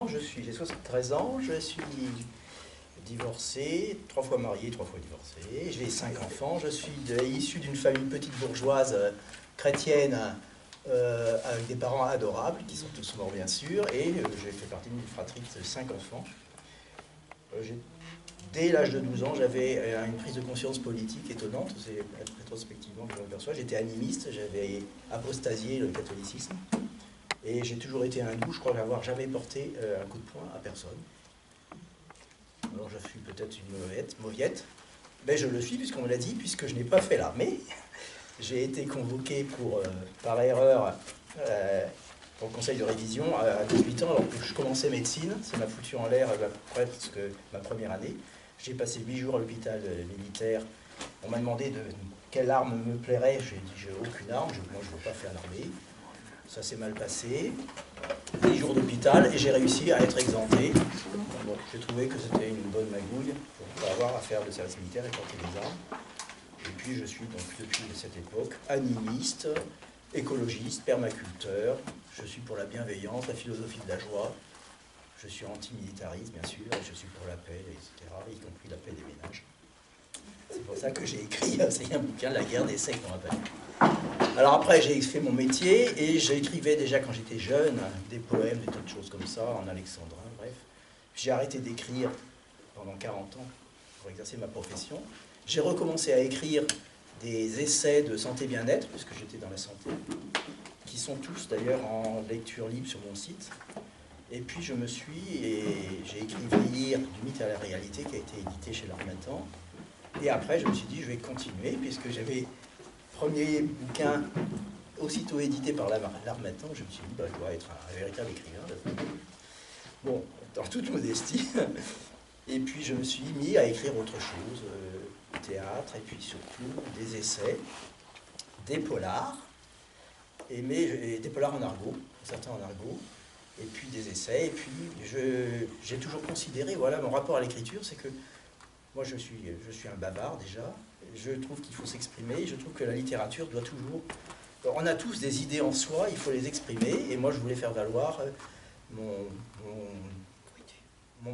J'ai 73 ans, je suis divorcé, 3 fois marié, 3 fois divorcé. J'ai 5 enfants, je suis issu d'une famille petite bourgeoise chrétienne avec des parents adorables, qui sont tous morts bien sûr, et j'ai fait partie d'une fratrie de 5 enfants. Dès l'âge de 12 ans, j'avais une prise de conscience politique étonnante, c'est rétrospectivement que je m'aperçois. J'étais animiste, j'avais apostasié le catholicisme, et j'ai toujours été hindou, je crois n'avoir jamais porté un coup de poing à personne. Alors je suis peut-être une mauviette, mais je le suis puisqu'on me l'a dit, puisque je n'ai pas fait l'armée. J'ai été convoqué par erreur pour le conseil de révision à 18 ans, alors que je commençais médecine. Ça m'a foutu en l'air presque ma première année. J'ai passé 8 jours à l'hôpital militaire. On m'a demandé quelle arme me plairait. J'ai dit j'ai aucune arme, moi je ne veux pas faire l'armée. Ça s'est mal passé. 10 jours d'hôpital et j'ai réussi à être exempté. Donc j'ai trouvé que c'était une bonne magouille pour ne pas avoir à faire de service militaire et porter des armes. Et puis je suis donc depuis cette époque animiste, écologiste, permaculteur. Je suis pour la bienveillance, la philosophie de la joie. Je suis anti-militariste bien sûr, et je suis pour la paix, etc., y compris la paix des ménages. C'est pour ça que j'ai écrit un bouquin, La guerre des sectes, on rappelle. Alors après, j'ai fait mon métier et j'écrivais déjà quand j'étais jeune des poèmes, des tas de choses comme ça, en alexandrin, bref. J'ai arrêté d'écrire pendant 40 ans pour exercer ma profession. J'ai recommencé à écrire des essais de santé bien-être, puisque j'étais dans la santé, qui sont tous d'ailleurs en lecture libre sur mon site. Et puis j'ai écrit Vieillir du mythe à la réalité, qui a été édité chez l'Harmattan. Et après, je me suis dit, je vais continuer, puisque j'avais premier bouquin aussitôt édité par l'Harmattan, je me suis dit, je dois être un véritable écrivain. Bon, dans toute modestie. Et puis je me suis mis à écrire autre chose, théâtre, et puis surtout des essais, des polars, et des polars en argot, certains en argot, et puis des essais. Et puis j'ai toujours considéré, voilà, mon rapport à l'écriture, c'est que moi je suis un bavard déjà. Je trouve qu'il faut s'exprimer, je trouve que la littérature doit toujours... On a tous des idées en soi, il faut les exprimer, et moi je voulais faire valoir mon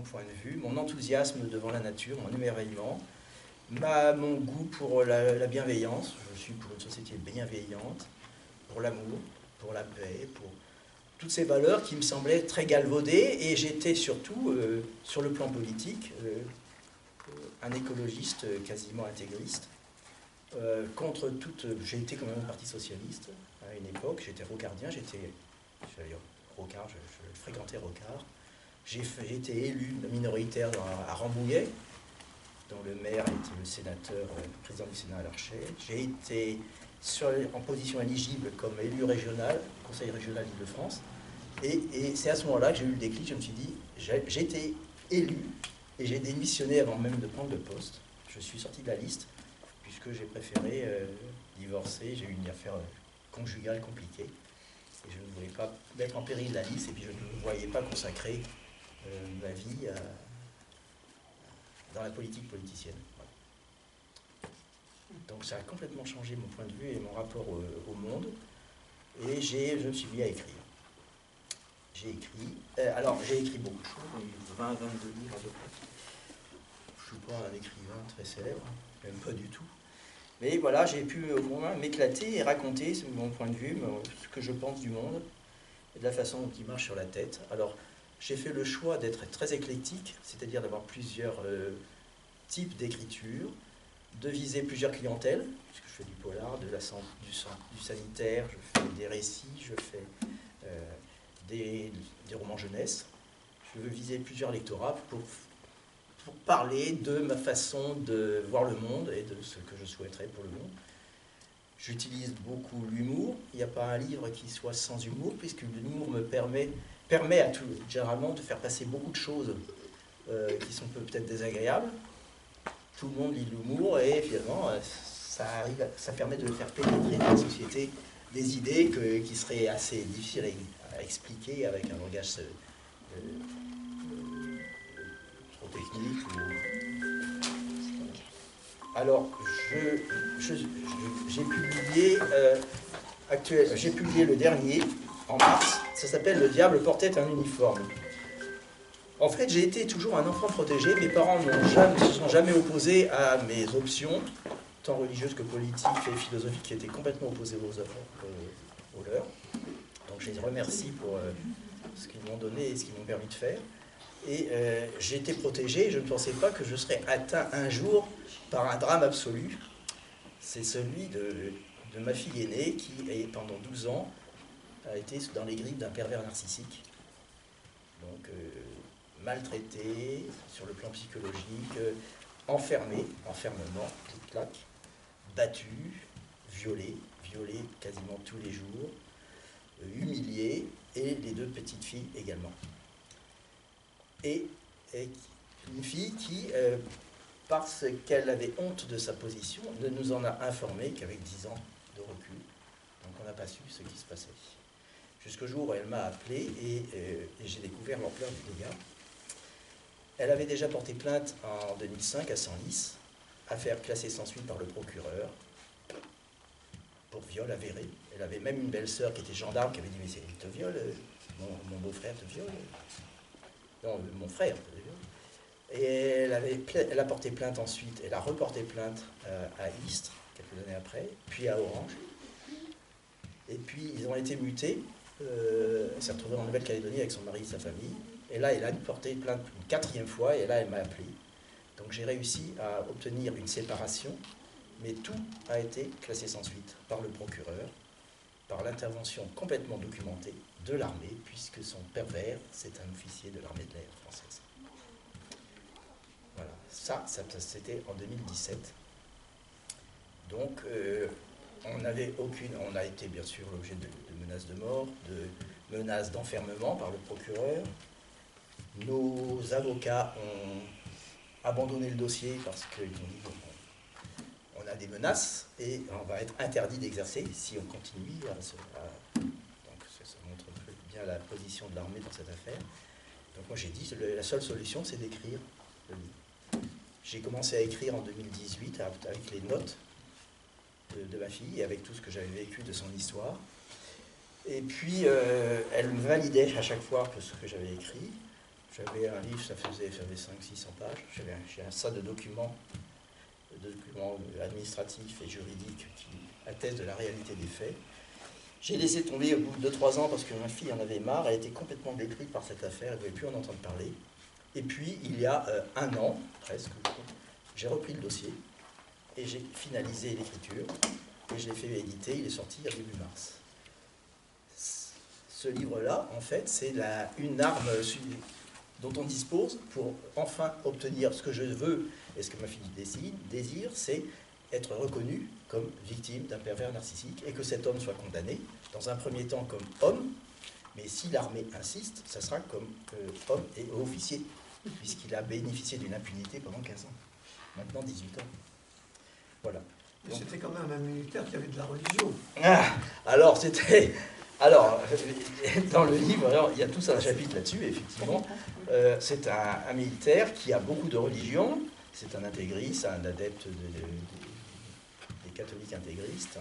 point de vue, mon enthousiasme devant la nature, mon émerveillement, mon goût pour la bienveillance. Je suis pour une société bienveillante, pour l'amour, pour la paix, pour toutes ces valeurs qui me semblaient très galvaudées, et j'étais surtout, sur le plan politique, un écologiste quasiment intégriste, contre toute... J'ai été quand même au Parti Socialiste à une époque, j'étais rocardien, Rocard, je fréquentais Rocard. J'ai été élu minoritaire à Rambouillet, dont le maire était le sénateur, président du Sénat à Larcher. J'ai été en position éligible comme élu régional, conseil régional d'Île-de-France. Et c'est à ce moment-là que j'ai eu le déclic, je me suis dit, j'ai été élu et j'ai démissionné avant même de prendre le poste. Je suis sorti de la liste puisque j'ai préféré divorcer, j'ai eu une affaire conjugale compliquée. Et je ne voulais pas mettre en péril la liste et puis je ne me voyais pas consacrer ma vie dans la politique politicienne. Voilà. Donc ça a complètement changé mon point de vue et mon rapport au monde. Et je me suis mis à écrire. J'ai écrit beaucoup de choses, 20-22 livres à peu près. Je ne suis pas un écrivain très célèbre, même pas du tout. Mais voilà, j'ai pu au moins m'éclater et raconter mon point de vue, ce que je pense du monde, et de la façon dont il marche sur la tête. Alors, j'ai fait le choix d'être très éclectique, c'est-à-dire d'avoir plusieurs types d'écriture, de viser plusieurs clientèles, puisque je fais du polar, du sanitaire, je fais des récits, je fais des romans jeunesse. Je veux viser plusieurs lectorats pour parler de ma façon de voir le monde et de ce que je souhaiterais pour le monde. J'utilise beaucoup l'humour. Il n'y a pas un livre qui soit sans humour, puisque l'humour me permet généralement de faire passer beaucoup de choses qui sont peut-être désagréables. Tout le monde lit l'humour et finalement ça permet de faire pénétrer dans la société des idées qui seraient assez difficiles à expliquer avec un langage trop technique. Alors, j'ai publié le dernier, en mars, ça s'appelle « Le diable portait un uniforme ». En fait, j'ai été toujours un enfant protégé. Mes parents ne se sont jamais opposés à mes options, tant religieuses que politiques et philosophiques, qui étaient complètement opposées aux leurs. Donc je les remercie pour ce qu'ils m'ont donné et ce qu'ils m'ont permis de faire. Et j'ai été protégé, je ne pensais pas que je serais atteint un jour par un drame absolu. C'est celui de ma fille aînée qui, pendant 12 ans, a été dans les griffes d'un pervers narcissique. Donc maltraitée sur le plan psychologique, enfermée, enfermement, clic-clac, battue, violée quasiment tous les jours, humiliée, et les 2 petites filles également. Et une fille qui, parce qu'elle avait honte de sa position, ne nous en a informé qu'avec 10 ans de recul. Donc on n'a pas su ce qui se passait. Jusqu'au jour où elle m'a appelé et j'ai découvert l'ampleur du dégât. Elle avait déjà porté plainte en 2005 à Senlis, affaire classée sans suite par le procureur, pour viol avéré. Elle avait même une belle-sœur qui était gendarme qui avait dit « Mais il te viole, mon beau-frère te viole. » Non, mon frère te viole. Et elle a porté plainte ensuite, elle a reporté plainte à Istres, quelques années après, puis à Orange. Et puis ils ont été mutés. Elle s'est retrouvée en Nouvelle-Calédonie avec son mari et sa famille. Et là, elle a porté plainte une 4e fois, et là, elle m'a appelé. Donc j'ai réussi à obtenir une séparation, mais tout a été classé sans suite par le procureur, par l'intervention complètement documentée de l'armée, puisque son pervers, c'est un officier de l'armée de l'air française. Voilà, ça c'était en 2017. Donc, on a été bien sûr l'objet de menaces de mort, de menaces d'enfermement par le procureur. Nos avocats ont abandonné le dossier parce qu'ils ont dit on a des menaces et on va être interdit d'exercer si on continue donc ça montre bien la position de l'armée dans cette affaire. Donc moi j'ai dit la seule solution c'est d'écrire le livre. J'ai commencé à écrire en 2018 avec les notes de ma fille et avec tout ce que j'avais vécu de son histoire. Et puis elle me validait à chaque fois que ce que j'avais écrit. J'avais un livre, ça faisait 500-600 pages. J'ai un tas de documents administratifs et juridiques qui attestent de la réalité des faits. J'ai laissé tomber au bout de 2-3 ans parce que ma fille en avait marre, elle était complètement détruite par cette affaire, elle ne voulait plus en entendre parler. Et puis, il y a 1 an, presque, j'ai repris le dossier et j'ai finalisé l'écriture et je l'ai fait éditer, il est sorti à début mars. Ce livre-là, en fait, c'est une arme dont on dispose pour enfin obtenir ce que je veux et ce que ma fille désire, c'est être reconnue comme victime d'un pervers narcissique et que cet homme soit condamné, dans un premier temps comme homme, mais si l'armée insiste, ça sera comme homme et officier, puisqu'il a bénéficié d'une impunité pendant 15 ans, maintenant 18 ans. Voilà. Mais c'était quand même un militaire qui avait de la religion. Alors, dans le livre, il y a tout un chapitre là-dessus, effectivement. C'est un militaire qui a beaucoup de religion, c'est un intégriste, un adepte des catholiques intégristes,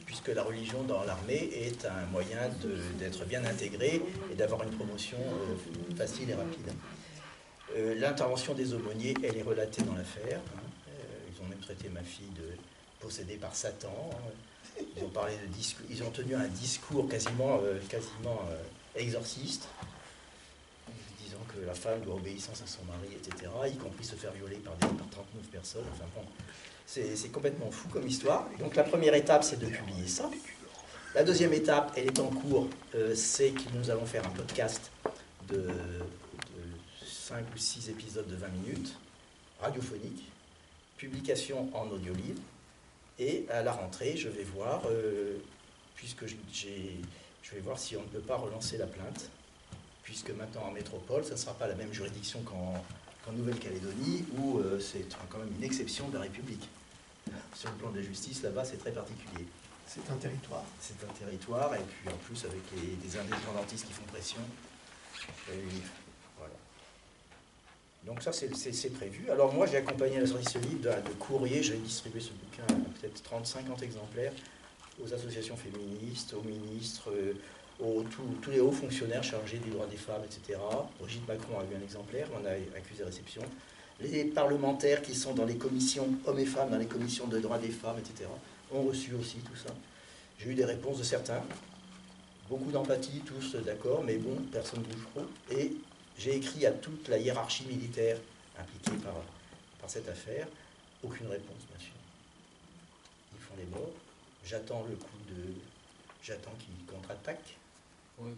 puisque la religion dans l'armée est un moyen d'être bien intégré et d'avoir une promotion facile et rapide. L'intervention des aumôniers, elle est relatée dans l'affaire. Ils ont même traité ma fille de possédée par Satan. Ils ont parlé de discours, ils ont tenu un discours quasiment exorciste, disant que la femme doit obéissance à son mari, etc., y compris se faire violer par 39 personnes. Enfin bon, c'est complètement fou comme histoire. Donc la première étape, c'est de publier ça. La deuxième étape, elle est en cours, c'est que nous allons faire un podcast de 5 ou 6 épisodes de 20 minutes, radiophonique, publication en audio-livre. Et à la rentrée, je vais voir, puisque je vais voir si on ne peut pas relancer la plainte, puisque maintenant en métropole, ça ne sera pas la même juridiction qu'en Nouvelle-Calédonie, où c'est quand même une exception de la République. Sur le plan de la justice, là-bas, c'est très particulier. C'est un territoire. C'est un territoire, et puis en plus avec des indépendantistes qui font pression. Et voilà. Donc ça, c'est prévu. Alors moi, j'ai accompagné la sortie de ce livre de courrier. J'ai distribué ce bouquin à peut-être 30-50 exemplaires aux associations féministes, aux ministres, tous les hauts fonctionnaires chargés des droits des femmes, etc. Brigitte Macron a eu un exemplaire, on a accusé réception. Les parlementaires qui sont dans les commissions, hommes et femmes, dans les commissions de droits des femmes, etc., ont reçu aussi tout ça. J'ai eu des réponses de certains, beaucoup d'empathie, tous d'accord, mais bon, personne ne bouge trop. Et j'ai écrit à toute la hiérarchie militaire impliquée par cette affaire, aucune réponse, bien sûr. Ils font les morts, j'attends le coup de... J'attends qu'ils contre-attaquent. Ouais.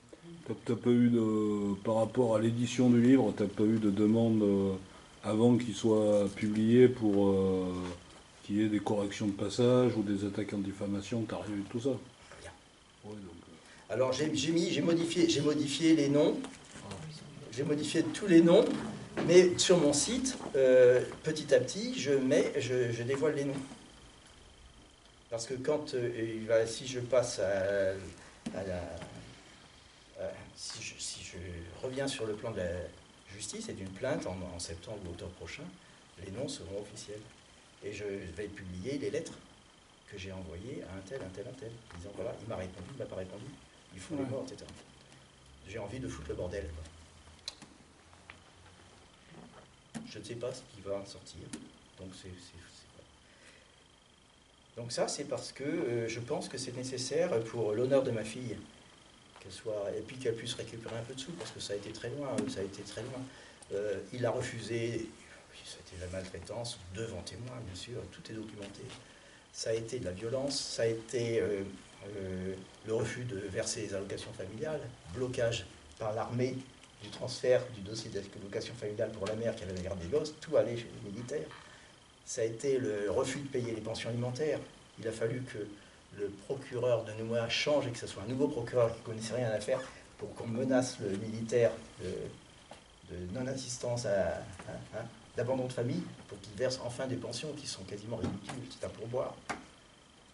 T'as pas eu de... Par rapport à l'édition du livre, t'as pas eu de demande avant qu'il soit publié pour qu'il y ait des corrections de passage ou des attaques en diffamation, t'as rien eu de tout ça? Rien. Ouais, donc, Alors j'ai modifié les noms, j'ai modifié tous les noms, mais sur mon site, petit à petit, je dévoile les noms. Parce que quand, si je passe si je reviens sur le plan de la justice et d'une plainte en septembre ou octobre prochain, les noms seront officiels. Et je vais publier les lettres que j'ai envoyées à un tel, disant voilà, il m'a répondu, il m'a pas répondu, il faut les morts, etc. J'ai envie de foutre le bordel, quoi. Je ne sais pas ce qui va en sortir. Donc ça, c'est parce que je pense que c'est nécessaire pour l'honneur de ma fille, qu'elle soit, et puis qu'elle puisse récupérer un peu de sous, parce que ça a été très loin, il a refusé, ça a été de la maltraitance, devant témoins, bien sûr, tout est documenté. Ça a été de la violence, ça a été le refus de verser les allocations familiales, blocage par l'armée du transfert du dossier d'allocation familiale pour la mère qui avait la garde des gosses, tout allait chez les militaires. Ça a été le refus de payer les pensions alimentaires. Il a fallu que le procureur de Nouméa change et que ce soit un nouveau procureur qui ne connaissait rien à l'affaire pour qu'on menace le militaire de non-assistance d'abandon de famille pour qu'il verse enfin des pensions qui sont quasiment ridicules, c'est un pourboire.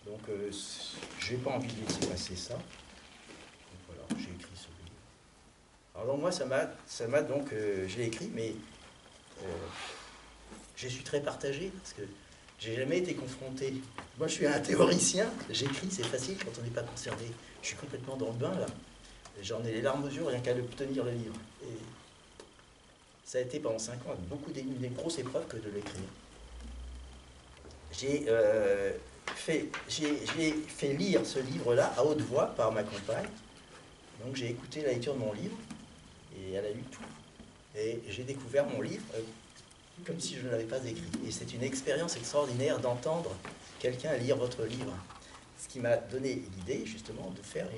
Donc je n'ai pas envie de laisser passer ça. Donc voilà, j'ai écrit ce livre. Alors donc, moi, ça m'a donc, je l'ai écrit, mais je suis très partagé parce que j'ai jamais été confronté. Moi, je suis un théoricien, j'écris, c'est facile quand on n'est pas concerné. Je suis complètement dans le bain, là. J'en ai les larmes aux yeux rien qu'à tenir le livre. Et ça a été pendant 5 ans une des grosses épreuves que de l'écrire. J'ai fait lire ce livre-là à haute voix par ma compagne. Donc j'ai écouté la lecture de mon livre et elle a lu tout. Et j'ai découvert mon livre comme si je ne l'avais pas écrit. Et c'est une expérience extraordinaire d'entendre quelqu'un lire votre livre. Ce qui m'a donné l'idée, justement, de faire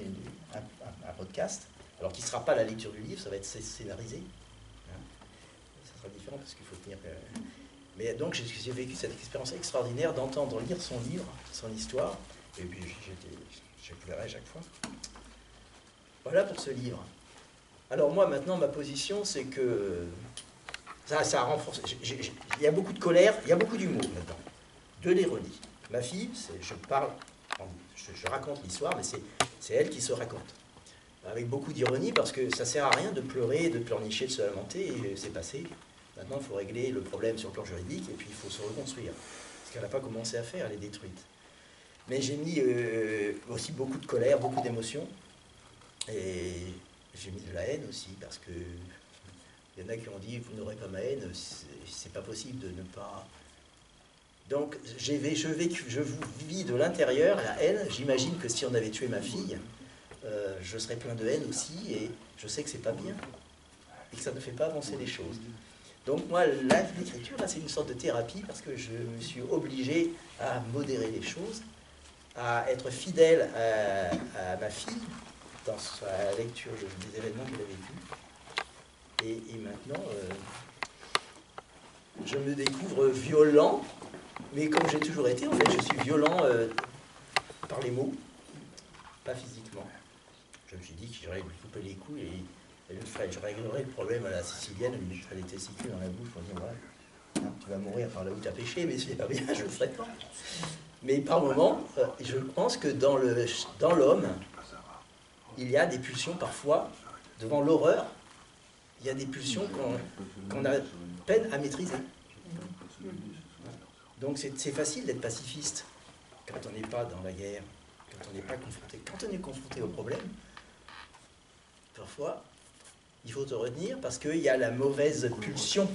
un podcast, alors qui ne sera pas la lecture du livre, ça va être scénarisé. Hein. Ça sera différent parce qu'il faut tenir... Mais donc j'ai vécu cette expérience extraordinaire d'entendre lire son livre, son histoire, et puis j'ai pleuré à chaque fois. Voilà pour ce livre. Alors moi, maintenant, ma position, c'est que... Ça renforce. Il y a beaucoup de colère, il y a beaucoup d'humour maintenant, de l'ironie. Ma fille, je raconte l'histoire, mais c'est elle qui se raconte. Avec beaucoup d'ironie, parce que ça ne sert à rien de pleurer, de pleurnicher, de se lamenter, et c'est passé. Maintenant, il faut régler le problème sur le plan juridique, et puis il faut se reconstruire. Ce qu'elle n'a pas commencé à faire, elle est détruite. Mais j'ai mis aussi beaucoup de colère, beaucoup d'émotions, et j'ai mis de la haine aussi, parce que il y en a qui ont dit, vous n'aurez pas ma haine, c'est pas possible de ne pas... Donc, je vous vis de l'intérieur la haine. J'imagine que si on avait tué ma fille, je serais plein de haine aussi, et je sais que c'est pas bien, et que ça ne fait pas avancer les choses. Donc moi, l'écriture, là, c'est une sorte de thérapie, parce que je me suis obligé à modérer les choses, à être fidèle à ma fille, dans sa lecture des événements qu'elle a vécus. Et maintenant, je me découvre violent, mais comme j'ai toujours été, en fait, je suis violent par les mots, pas physiquement. Je me suis dit que j'aurais lui couper les couilles et je réglerais le problème à la sicilienne, je lui mettrais des testicules dans la bouche pour dire voilà, hein, tu vas mourir par là où tu as péché, mais c'est pas bien, je le ferai pas. Mais par moments, je pense que dans l'homme, il y a des pulsions parfois, devant l'horreur, il y a des pulsions qu'on a peine à maîtriser. Donc c'est facile d'être pacifiste quand on n'est pas dans la guerre, quand on n'est pas confronté. Quand on est confronté au problème, parfois, il faut te retenir parce qu'il y a la mauvaise pulsion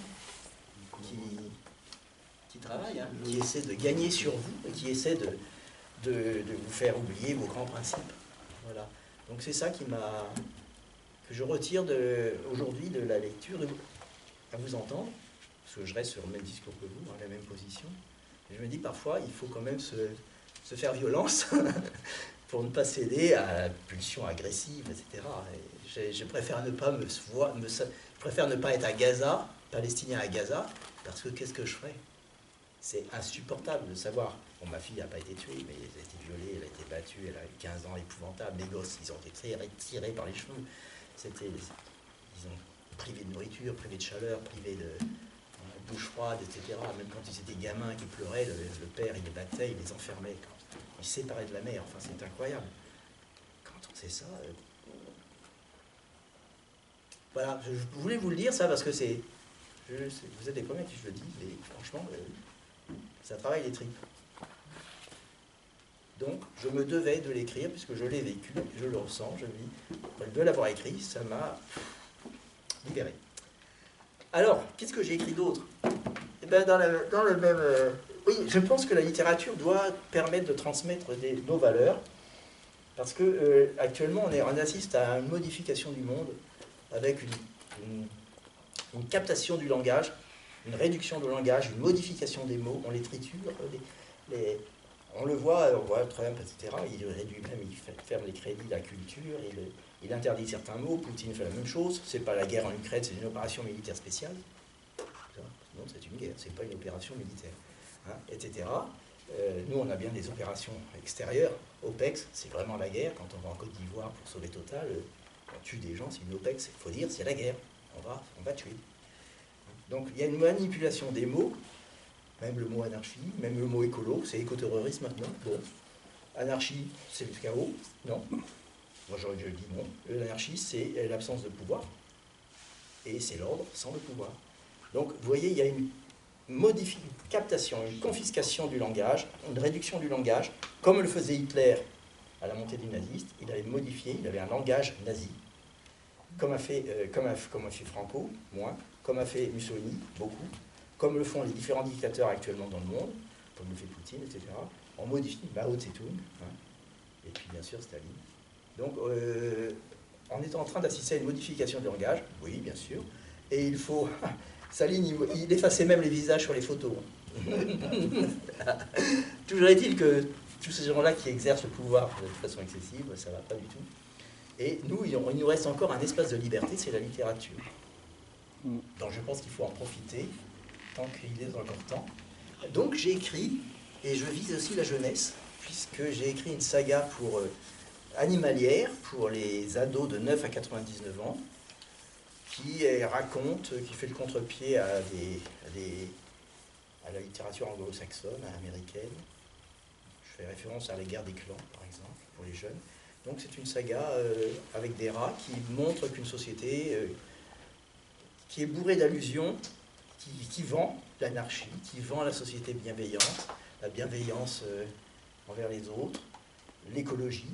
qui travaille, hein, qui essaie de gagner sur vous et qui essaie de vous faire oublier vos grands principes. Voilà. Donc c'est ça que je retire aujourd'hui de la lecture, à vous entendre, parce que je reste sur le même discours que vous, la même position. Et je me dis parfois, il faut quand même se faire violence pour ne pas céder à la pulsion agressive, etc. Et je préfère ne pas je préfère ne pas être à Gaza, palestinien à Gaza, parce que qu'est-ce que je ferais? C'est insupportable de savoir. Bon, ma fille n'a pas été tuée, mais elle a été violée, elle a été battue, elle a eu 15 ans, épouvantable. Les gosses, ils ont été tirés par les cheveux. Ils ont privé de nourriture, privé de chaleur, privé de bouche froide, etc. Même quand ils étaient gamins qui pleuraient, le père, il les battait, il les enfermait. Il séparait de la mère. Enfin, c'est incroyable. Quand on sait ça... Voilà, je voulais vous le dire, ça, parce que c'est... Vous êtes les premiers à qui je le dis, mais franchement, ça travaille les tripes. Donc, je me devais de l'écrire, puisque je l'ai vécu, je le ressens, je me dis, de l'avoir écrit, ça m'a libéré. Alors, qu'est-ce que j'ai écrit d'autre? Eh ben, dans le même... oui, je pense que la littérature doit permettre de transmettre nos valeurs, parce que actuellement, on assiste à une modification du monde, avec une captation du langage, une réduction du langage, une modification des mots, on les triture, on le voit, Trump, etc., il réduit même, il ferme les crédits de la culture, il interdit certains mots, Poutine fait la même chose, c'est pas la guerre en Ukraine, c'est une opération militaire spéciale, non, c'est une guerre, c'est pas une opération militaire, hein, etc. Nous, on a bien des opérations extérieures, OPEX, c'est vraiment la guerre, quand on va en Côte d'Ivoire pour sauver Total, on tue des gens, c'est une OPEX, il faut dire, c'est la guerre, on va tuer. Donc il y a une manipulation des mots, même le mot anarchie, même le mot écolo, c'est écoterrorisme maintenant. Bon. Anarchie, c'est le chaos. Non. Moi je dis non. L'anarchie, c'est l'absence de pouvoir. Et c'est l'ordre sans le pouvoir. Donc vous voyez, il y a une captation, une confiscation du langage, une réduction du langage, comme le faisait Hitler à la montée des nazistes. Il avait modifié, il avait un langage nazi. Comme a fait Franco, moins, comme a fait Mussolini, beaucoup, comme le font les différents dictateurs actuellement dans le monde, comme le fait Poutine, etc. On modifie Mao Tse-tung, hein, et puis bien sûr Staline. Donc, on est en train d'assister à une modification du langage, oui, bien sûr, et il faut... Staline, il effaçait même les visages sur les photos. Toujours est-il que tous ces gens-là qui exercent le pouvoir de façon excessive, ça ne va pas du tout. Et nous, il nous reste encore un espace de liberté, c'est la littérature. Donc je pense qu'il faut en profiter tant qu'il est encore temps. Donc j'ai écrit, et je vise aussi la jeunesse, puisque j'ai écrit une saga pour animalière, pour les ados de 9 à 99 ans, qui raconte, qui fait le contre-pied à la littérature anglo-saxonne, américaine. Je fais référence à la guerre des clans, par exemple, pour les jeunes. Donc c'est une saga avec des rats qui montre qu'une société qui est bourrée d'allusions, qui vend l'anarchie, qui vend la société bienveillante, la bienveillance envers les autres, l'écologie.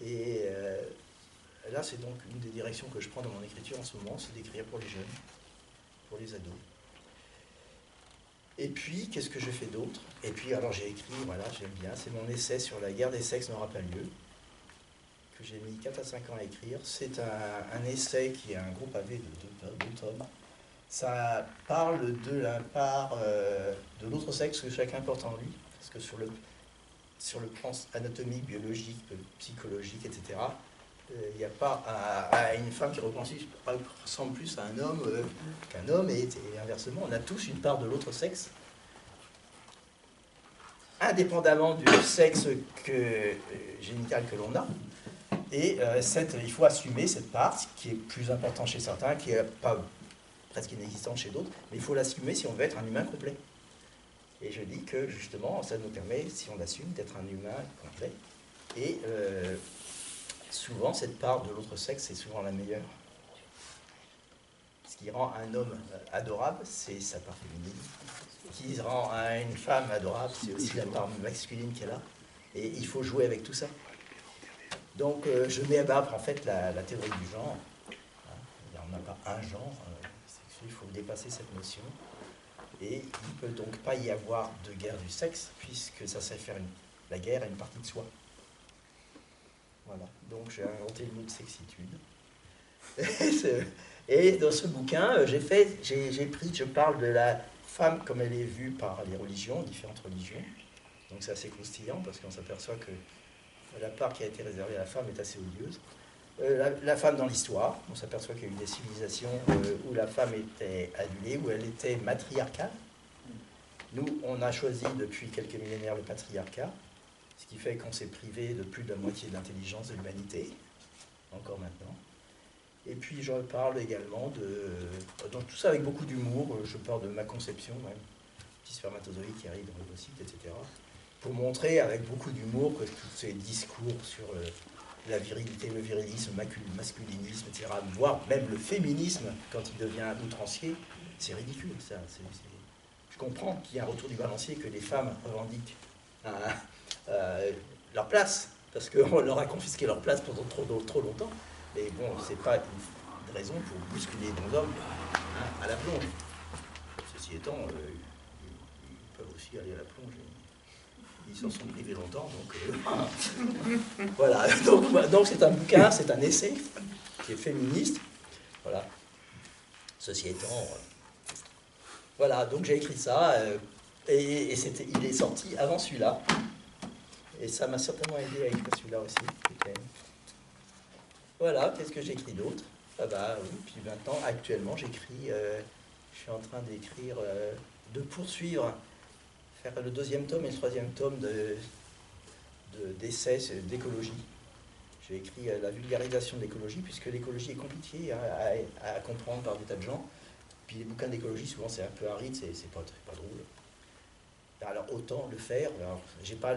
Et là, c'est donc une des directions que je prends dans mon écriture en ce moment, c'est d'écrire pour les jeunes, pour les ados. Et puis, qu'est-ce que je fais d'autre? Et puis, alors j'ai écrit, voilà, j'aime bien, c'est mon essai sur la guerre des sexes n'aura pas lieu, que j'ai mis 4 à 5 ans à écrire. C'est un essai qui est un gros pavé de 2 tomes. Ça parle de la part de l'autre sexe que chacun porte en lui, parce que sur le plan anatomique, biologique, psychologique, etc., il n'y a pas une femme qui ressemble plus à un homme qu'un homme, et inversement, on a tous une part de l'autre sexe, indépendamment du sexe génital que l'on a. Et il faut assumer cette part, qui est plus importante chez certains, qui n'est pas presque inexistante chez d'autres, mais il faut l'assumer si on veut être un humain complet. Et je dis que justement, ça nous permet, si on l'assume, d'être un humain complet. Et souvent, cette part de l'autre sexe est souvent la meilleure. Ce qui rend un homme adorable, c'est sa part féminine. Ce qui rend une femme adorable, c'est aussi la part masculine qu'elle a. Et il faut jouer avec tout ça. Donc je mets à bas en fait la théorie du genre. Hein. Il n'y en a pas un genre, il faut dépasser cette notion. Et il ne peut donc pas y avoir de guerre du sexe, puisque ça serait faire la guerre à une partie de soi. Voilà, donc j'ai inventé le mot de sexitude. Et dans ce bouquin, je parle de la femme comme elle est vue par les religions, différentes religions. Donc c'est assez croustillant, parce qu'on s'aperçoit que la part qui a été réservée à la femme est assez odieuse. La femme dans l'histoire, on s'aperçoit qu'il y a eu des civilisations où la femme était adulée, où elle était matriarcale. Nous, on a choisi depuis quelques millénaires le patriarcat, ce qui fait qu'on s'est privé de plus de la moitié de l'intelligence de l'humanité, encore maintenant. Et puis je parle également donc tout ça avec beaucoup d'humour, je parle de ma conception, même, petit spermatozoïde qui arrive dans l'ovocyte, etc. Pour montrer avec beaucoup d'humour que tous ces discours sur la virilité, le virilisme, le masculinisme, etc., voire même le féminisme, quand il devient outrancier, c'est ridicule, ça. Je comprends qu'il y a un retour du balancier, que les femmes revendiquent leur place, parce qu'on leur a confisqué leur place pendant trop longtemps. Mais bon, c'est pas une raison pour bousculer les bons hommes à la plonge. Ceci étant, ils peuvent aussi aller à la plonge. Ils s'en sont privés longtemps, donc voilà. Donc c'est un bouquin, c'est un essai qui est féministe. Voilà. Ceci étant, voilà. Donc j'ai écrit ça et il est sorti avant celui-là. Et ça m'a certainement aidé à écrire celui-là aussi. Voilà. Qu'est-ce que j'écris d'autre? Ah bah oui. Puis maintenant, actuellement, je suis en train d'écrire, de poursuivre. Faire le 2e tome et le 3e tome d'essais d'écologie. J'ai écrit la vulgarisation de l'écologie, puisque l'écologie est compliquée à comprendre par des tas de gens. Puis les bouquins d'écologie, souvent c'est un peu aride, c'est pas drôle. Alors autant le faire. Alors, j'ai pas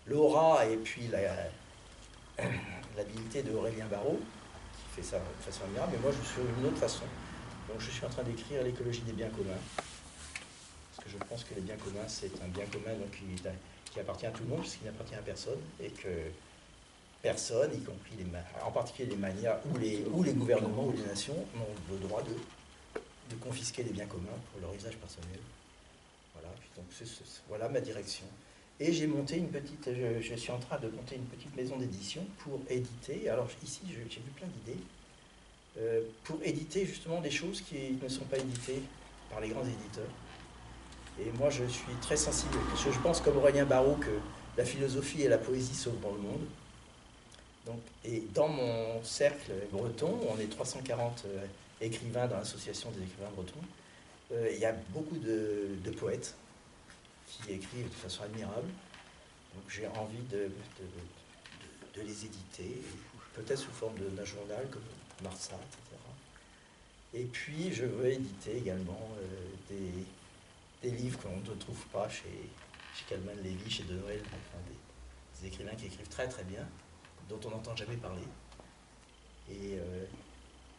l'aura et puis l'habilité de Aurélien Barraud, qui fait ça de façon admirable, mais moi je suis d'une autre façon. Donc je suis en train d'écrire l'écologie des biens communs. Je pense que les biens communs, c'est un bien commun donc, qui appartient à tout le monde, puisqu'il n'appartient à personne, et que personne, y compris en particulier les manias ou les gouvernements ou les nations, n'ont le droit de confisquer les biens communs pour leur usage personnel. Voilà, puis donc voilà ma direction. Et j'ai monté je suis en train de monter une petite maison d'édition pour éditer. Alors ici, j'ai vu plein d'idées pour éditer justement des choses qui ne sont pas éditées par les grands éditeurs. Et moi, je suis très sensible, parce que je pense comme Aurélien Barraud que la philosophie et la poésie sauvent dans le monde. Donc, et dans mon cercle breton, on est 340 écrivains dans l'association des écrivains bretons, il y a beaucoup de poètes qui écrivent de façon admirable. Donc j'ai envie de les éditer, peut-être sous forme d'un journal comme Marsat, etc. Et puis je veux éditer également des livres qu'on ne trouve pas chez Calman Lévy, chez De Noël, enfin des écrivains qui écrivent très très bien, dont on n'entend jamais parler. Et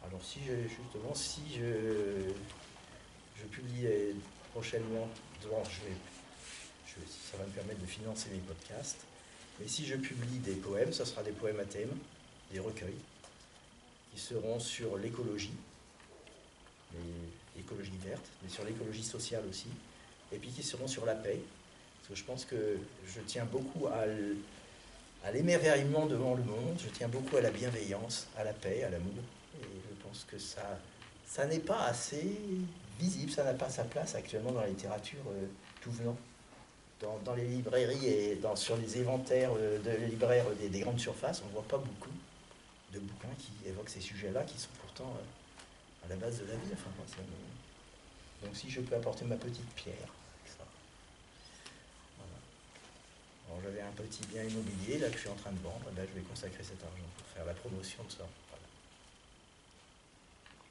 alors si je publie prochainement, ça va me permettre de financer mes podcasts, mais si je publie des poèmes, ce sera des poèmes à thème, des recueils, qui seront sur l'écologie, l'écologie verte, mais sur l'écologie sociale aussi, et puis qui seront sur la paix, parce que je pense que je tiens beaucoup à l'émerveillement devant le monde, je tiens beaucoup à la bienveillance, à la paix, à l'amour, et je pense que ça n'est pas assez visible, ça n'a pas sa place actuellement dans la littérature tout venant. Dans les librairies et sur les inventaires de libraires des grandes surfaces, on ne voit pas beaucoup de bouquins qui évoquent ces sujets-là, qui sont pourtant à la base de la vie. Enfin, donc si je peux apporter ma petite pierre, ça. Voilà. Alors j'avais un petit bien immobilier là que je suis en train de vendre, et là je vais consacrer cet argent pour faire la promotion de ça. Voilà.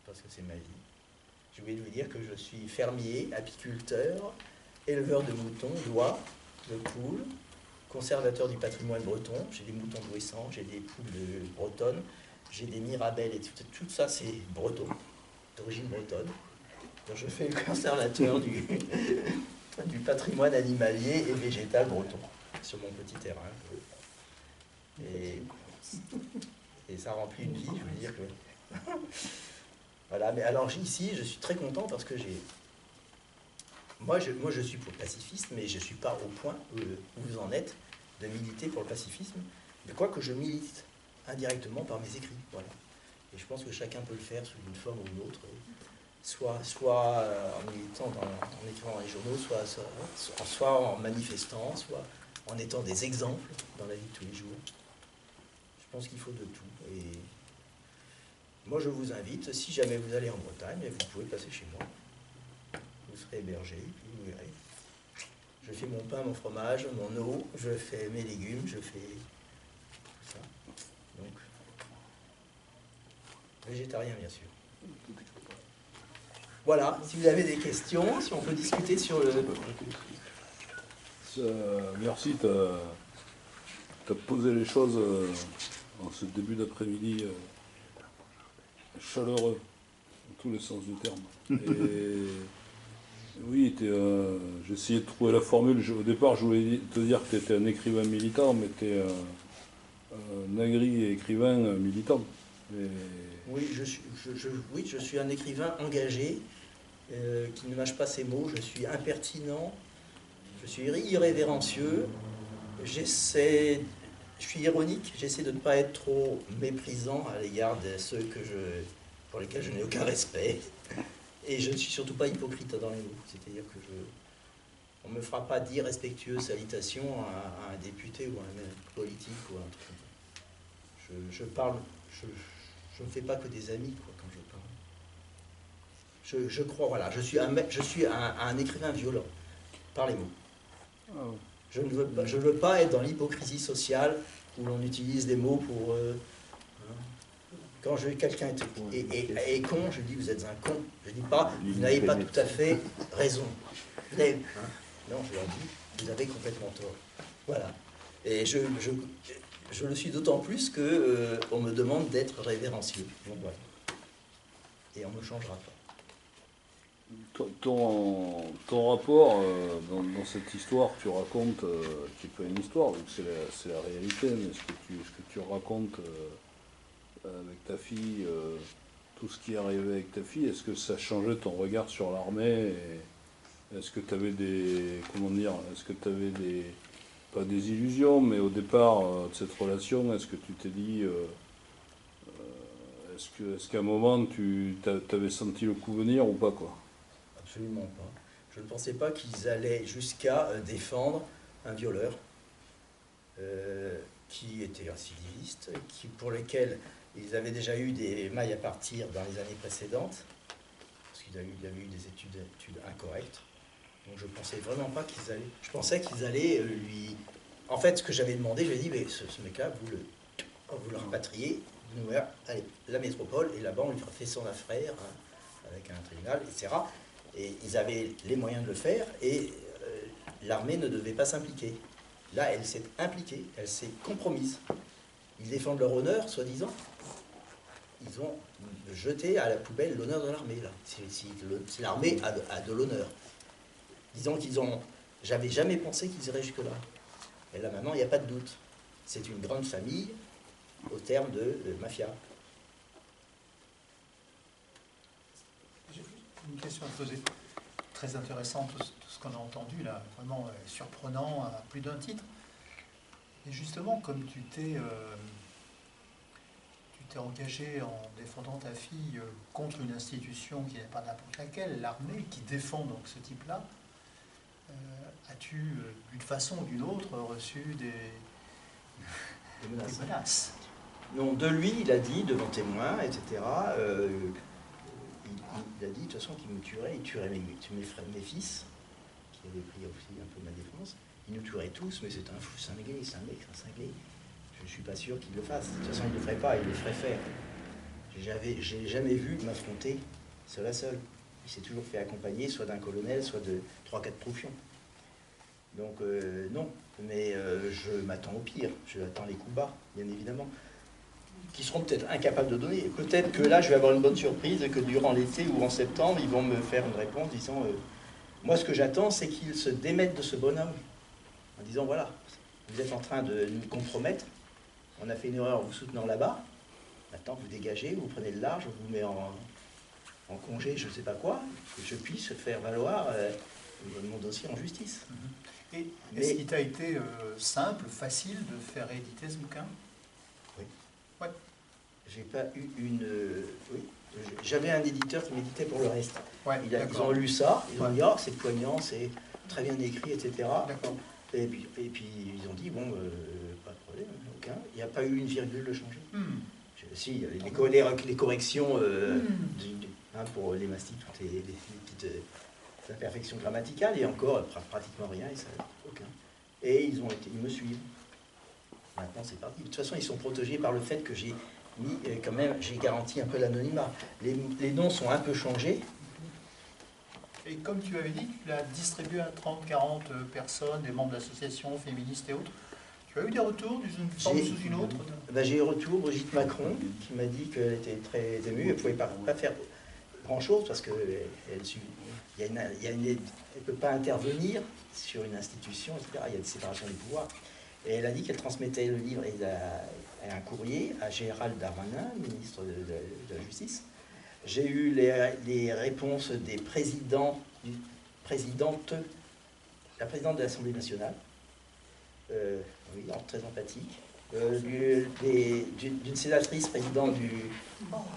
Parce que c'est ma vie. Je voulais vous dire que je suis fermier, apiculteur, éleveur de moutons, d'oies, de poules, conservateur du patrimoine breton. J'ai des moutons bruissants, j'ai des poules bretonnes, j'ai des mirabelles et tout ça c'est breton, d'origine bretonne. Donc je fais le conservateur du patrimoine animalier et végétal breton sur mon petit terrain. Et ça remplit une vie, je veux dire que... Voilà, mais alors ici, je suis très content parce que j'ai... Moi, je suis pour le pacifisme, mais je ne suis pas au point où vous en êtes de militer pour le pacifisme, de quoi que je milite indirectement par mes écrits. Voilà. Et je pense que chacun peut le faire sous une forme ou une autre, soit en militant, en écrivant dans les journaux, soit en manifestant, soit en étant des exemples dans la vie de tous les jours. Je pense qu'il faut de tout. Et moi, je vous invite, si jamais vous allez en Bretagne, vous pouvez passer chez moi. Vous serez hébergé, puis vous verrez. Je fais mon pain, mon fromage, mon eau, je fais mes légumes, je fais tout ça. Donc, végétarien, bien sûr. Voilà, si vous avez des questions, si on peut discuter sur le... Merci, tu as posé les choses en ce début d'après-midi chaleureux, dans tous les sens du terme. Et oui, j'ai essayé de trouver la formule. Au départ, je voulais te dire que tu étais un écrivain militant, mais tu es un agri écrivain militant. Et... Oui, je suis un écrivain engagé, qui ne mâche pas ses mots. Je suis impertinent, je suis irrévérencieux, je suis ironique, j'essaie de ne pas être trop méprisant à l'égard de ceux pour lesquels je n'ai aucun respect. Et je ne suis surtout pas hypocrite dans les mots. C'est-à-dire que on ne me fera pas dire respectueuse salutation à un député ou à un politique ou à un truc comme ça. Je parle, je ne fais pas que des amis quoi, quand je parle. Je crois, voilà, je suis un écrivain violent, par les mots. Oh. Je ne veux pas être dans l'hypocrisie sociale où l'on utilise des mots pour... Quand quelqu'un est con, je dis vous êtes un con. Je ne dis pas vous n'avez pas tout à fait raison. Non, je leur dis vous avez complètement tort. Voilà. Et je le suis d'autant plus qu'on me demande d'être révérencieux. Donc voilà. Et on ne me changera pas. Ton rapport dans cette histoire que tu racontes, qui n'est pas une histoire, donc c'est la réalité, mais ce que tu racontes avec ta fille, tout ce qui est arrivé avec ta fille, est-ce que ça changeait ton regard sur l'armée? Est-ce que tu avais pas des illusions, mais au départ de cette relation, est-ce que tu t'es dit, est-ce qu'à un moment tu avais senti le coup venir ou pas quoi? Absolument pas. Je ne pensais pas qu'ils allaient jusqu'à défendre un violeur qui était un civiliste, pour lequel ils avaient déjà eu des mailles à partir dans les années précédentes, parce qu'il y avait eu des études incorrectes. Donc je ne pensais vraiment pas qu'ils allaient... Je pensais qu'ils allaient lui... En fait, ce que j'avais demandé, je lui ai dit, mais ce mec-là, vous le rapatriez, allez, la métropole, et là-bas, on lui fait son affaire, avec un tribunal, etc. Et ils avaient les moyens de le faire, et l'armée ne devait pas s'impliquer. Là, elle s'est impliquée, elle s'est compromise. Ils défendent leur honneur, soi-disant. Ils ont jeté à la poubelle l'honneur de l'armée, là. Si l'armée a de l'honneur. Disons qu'ils ont... J'avais jamais pensé qu'ils iraient jusque-là. Et là, maintenant, il n'y a pas de doute. C'est une grande famille au terme de mafia. J'ai une question à te poser. Très intéressant, tout ce qu'on a entendu, là, vraiment surprenant à plus d'un titre. Et justement, comme tu t'es engagé en défendant ta fille contre une institution qui n'est pas n'importe laquelle, l'armée, qui défend donc ce type-là, as-tu, d'une façon ou d'une autre, reçu des menaces? Non, de lui, il a dit, devant témoins, etc., il a dit, de toute façon, qu'il me tuerait, il tuerait mes fils, qui avaient pris aussi un peu ma défense, il nous tuerait tous, mais c'est un fou cinglé, c'est un mec, c'est un cinglé. Je ne suis pas sûr qu'il le fasse. De toute façon, il ne le ferait pas, il le ferait faire. J'ai jamais vu m'affronter seul à seul. Il s'est toujours fait accompagner, soit d'un colonel, soit de 3-4 troufions. Donc, non. Mais je m'attends au pire. Je attends les coups bas, bien évidemment, qui seront peut-être incapables de donner. Peut-être que là, je vais avoir une bonne surprise, et que durant l'été ou en septembre, ils vont me faire une réponse disant moi, ce que j'attends, c'est qu'ils se démettent de ce bonhomme, en disant voilà, vous êtes en train de nous compromettre, on a fait une erreur en vous soutenant là-bas, maintenant vous dégagez, vous prenez le large, on vous met en congé, je ne sais pas quoi, que je puisse faire valoir mon dossier en justice. Et est-ce qu'il t'a été simple, facile de faire éditer ce bouquin? Oui. Ouais. J'ai pas eu une... oui. J'avais un éditeur qui m'éditait pour le reste. Ouais, ils ont lu ça, ils ont dit « Oh, c'est poignant, c'est très bien écrit, etc. » Et puis ils ont dit « Bon, pas de problème, aucun. » Il n'y a pas eu une virgule de changé. Si, les corrections pour les mastiques, toutes les petites imperfections grammaticales, et encore pratiquement rien, et ça, aucun. Et ils me suivent. Maintenant, c'est parti. De toute façon, ils sont protégés par le fait que j'ai mis, quand même, j'ai garanti un peu l'anonymat. Les noms sont un peu changés. Et comme tu avais dit, tu l'as distribué à 30-40 personnes, des membres d'associations féministes et autres. Tu as eu des retours d'une forme sous une autre? J'ai eu retour Brigitte Macron, qui m'a dit qu'elle était très émue. Elle ne pouvait pas faire grand-chose parce qu'elle ne peut pas intervenir sur une institution, etc. Il y a une séparation des pouvoirs. Et elle a dit qu'elle transmettait le livre et un courrier à Gérald Darmanin, ministre de la Justice. J'ai eu les réponses des la présidente de l'Assemblée nationale, oui, très empathique, d'une sénatrice présidente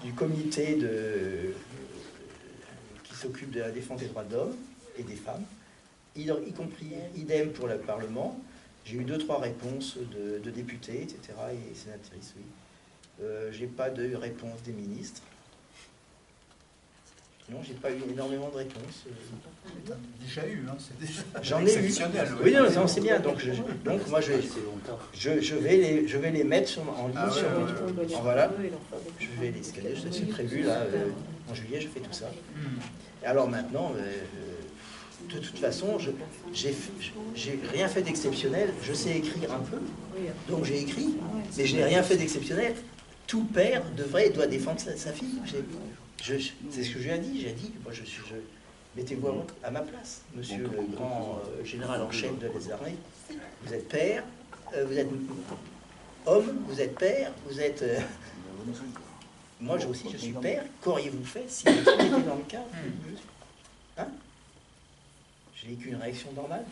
du comité qui s'occupe de la défense des droits de l'homme et des femmes, y compris idem pour le Parlement. J'ai eu 2-3 réponses de députés, etc., et sénatrices, oui. J'ai pas de réponse des ministres. Non, j'ai pas eu énormément de réponses. Déjà eu, hein, c'est déjà j'en ai eu. Oui, non, c'est bien. Donc moi, je vais les mettre en ligne. Voilà. Je vais les scanner. C'est prévu là. En juillet, je fais tout ça. Et alors maintenant, de toute façon, j'ai rien fait d'exceptionnel. Je sais écrire un peu, donc j'ai écrit, mais je n'ai rien fait d'exceptionnel. Tout père doit défendre sa fille. C'est ce que je lui ai dit. J'ai dit, moi, mettez-vous à ma place, monsieur le grand général en chef de les armées. Vous êtes père, vous êtes homme, vous êtes père, vous êtes... moi aussi, je suis père. Qu'auriez-vous fait si vous étiez dans le cas? Hein? J'ai qu'une réaction normale.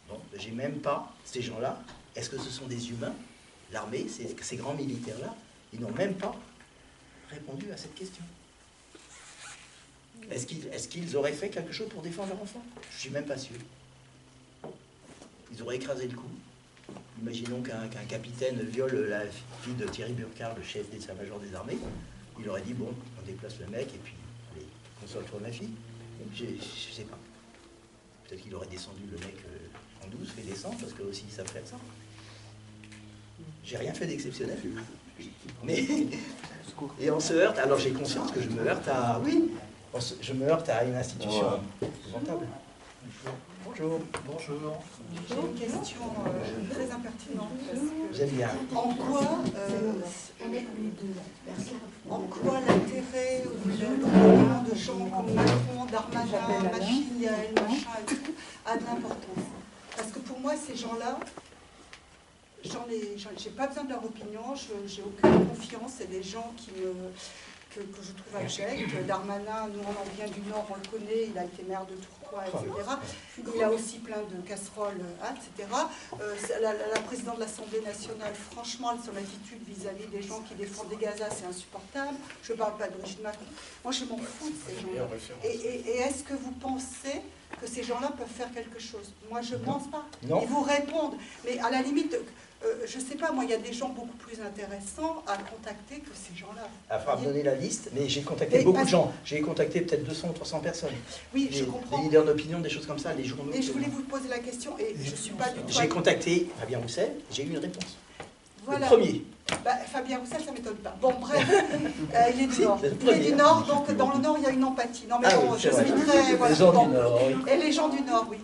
Bon, j'ai même pas ces gens-là. Est-ce que ce sont des humains? L'armée, ces grands militaires-là, ils n'ont même pas répondu à cette question. Est-ce qu'ils auraient fait quelque chose pour défendre leur enfant? Je ne suis même pas sûr. Ils auraient écrasé le coup. Imaginons qu'un capitaine viole la fille de Thierry Burkhardt, le chef d'état-major des armées. Il aurait dit, bon, on déplace le mec et puis, allez, console-toi ma fille. Je ne sais pas. Peut-être qu'il aurait descendu le mec en douce, fait descendre, parce que aussi ça fait ça. J'ai rien fait d'exceptionnel. Mais, et on se heurte, alors j'ai conscience que je me heurte à... Oui, je me heurte à une institution rentable. Bonjour. Bonjour. J'ai une question très impertinente. J'aime bien. En quoi l'intérêt ou le de gens comme Macron, Darmanin, Machine, Yael, machin, a de l'importance? Parce que pour moi, ces gens-là, j'ai pas besoin de leur opinion, j'ai aucune confiance. C'est des gens que je trouve abjects. Darmanin, nous on vient du Nord, on le connaît, il a été maire de Tourcoing, etc. Il a aussi plein de casseroles, etc. La présidente de l'Assemblée nationale, franchement, son attitude vis-à-vis des gens qui défendent des Gaza, c'est insupportable. Je ne parle pas de Brigitte Macron. Moi, je m'en fous de ces gens-là. Et est-ce que vous pensez que ces gens-là peuvent faire quelque chose? Moi, je ne pense pas. Non. Ils vous répondent. Mais à la limite... je ne sais pas, moi, il y a des gens beaucoup plus intéressants à contacter que ces gens-là. Il faudra me donner la liste, mais j'ai contacté beaucoup de gens. J'ai contacté peut-être 200 ou 300 personnes. Oui, je comprends. Des leaders d'opinion, des choses comme ça, les journaux. Et je voulais vous poser la question, et je ne suis pas du tout... J'ai contacté Fabien Roussel, j'ai eu une réponse. Voilà. Le premier. Fabien Roussel, ça ne m'étonne pas. Bon, bref, il est du Nord. Il est du Nord, donc dans le Nord, il y a une empathie. Non, mais bon, je suis très... Voilà, les gens du Nord, oui. Et les gens du Nord, oui.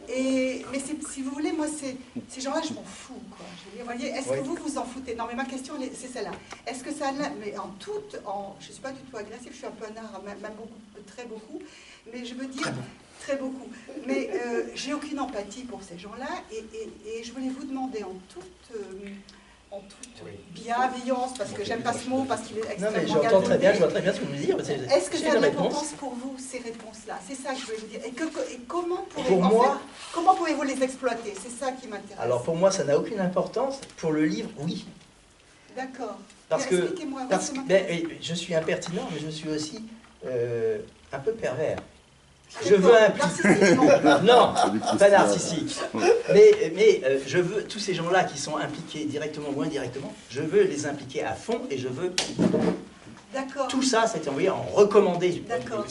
Mais si vous voulez, moi, ces gens-là, je m'en fous, quoi. Vous voyez, est-ce que vous vous en foutez? Non, mais ma question, c'est celle-là. Est-ce que ça... Mais je ne suis pas du tout agressive, je suis un peu nard, même beaucoup, très beaucoup. Mais je veux dire... Très beaucoup. Mais j'ai aucune empathie pour ces gens-là. Et je voulais vous demander en toute en toute bienveillance, parce que j'aime pas ce mot, parce qu'il est Non, extrêmement mais j'entends très bien, je vois galvaudé. très bien ce que vous me dire. Est-ce que j'ai ça a une de réponse. l'importance pour vous, ces réponses-là? C'est ça que je voulais vous dire. Et comment Pour moi, comment pouvez-vous les exploiter? C'est ça qui m'intéresse. alors pour moi, ça n'a aucune importance. Pour le livre, oui. D'accord. Parce que, Expliquez-moi. Oui, ça ben, je suis impertinent, mais je suis aussi un peu pervers. Je D'accord. veux Narcissique, non. Non, pas narcissique. Mais je veux tous ces gens-là qui sont impliqués directement ou indirectement, je veux les impliquer à fond et je veux D'accord. tout ça, c'est envoyé en recommandé. D'accord.